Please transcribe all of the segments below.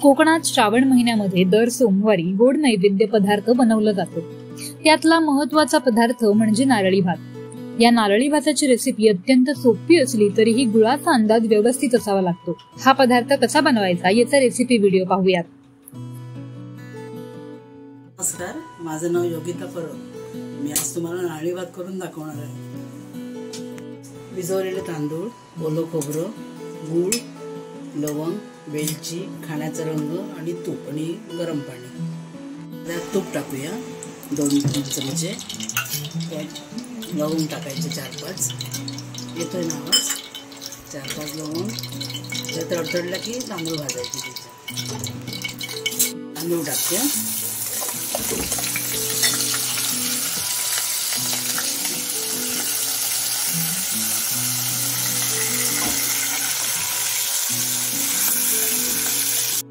कोकणात श्रावण महिन्यामध्ये दर सोमवारी गोड नैवेद्य पदार्थ बनवला जातो। त्यातला महत्वाचा पदार्थ म्हणजे नारळी भात। या नारळी भाताची रेसिपी अत्यंत सोपी असली तरीही गुळाचा अंदाज व्यवस्थित असावा लागतो। हा पदार्थ कसा बनवायचा याचा रेसिपी व्हिडिओ पाहूयात। नमस्कार, माझं नाव योगिता परब। मी आज तुम्हाला नारळी भात करून दाखवणार आहे। भिजवलेले तांदूळ, ओलं खोबरं, गूळ, लवंग, वेलची, खाण्याचा रंग आणि तूप आणि गरम पाणी। त्यात तूप टाकूया 2-3 चमचे। लवंग टाकायचे 4-5, येतोय ना आवाज? 4-5 लवंग। ते तडतडलं की तांदूळ भाजायचे। त्याचे तांदूळ टाकते।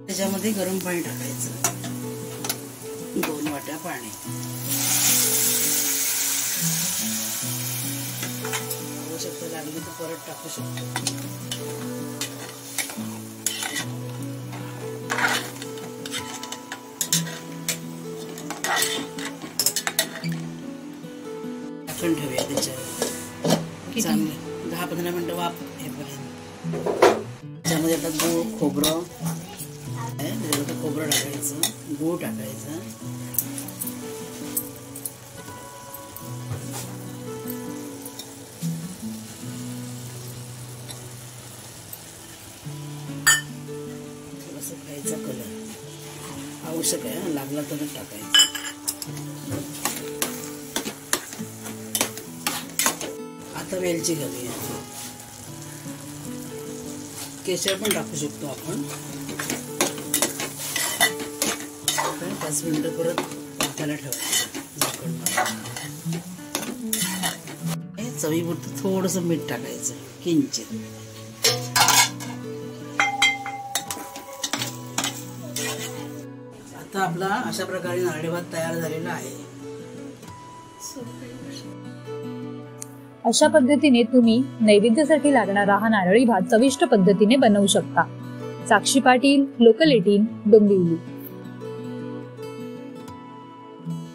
त्याच्यामध्ये गरम पाणी टाकायचं, 2 वाट्या पाणी। आवश्यकता लागली तर परत टाकू शकतो। झाकण ठेवूया त्याच्यावर चांगलं 10-15 मिनिटं वाफ येईपर्यंत। त्याच्यामध्ये आता गूळ, खोबरं टाकायचं, गूळ टाकायचं, थोडंसं खायचा कलर आवश्यक आहे, लागला तर टाकायचं। आता वेलची घालूया, केशर पण टाकू शकतो आपण। 5 मिनिटं परत वाफायला ठेवायचं झाकण मारून। चवीपुरतं थोडंसं मीठ टाकायचं, किंचित। आता आपला अशा प्रकारे नारळी भात तयार झालेला आहे। अशा पद्धतीने तुम्ही नैवेद्यासाठी लागणारा हा नारळी भात चविष्ट पद्धतीने बनवू शकता। साक्षी पाटील, लोकल 18, डोंबिवली।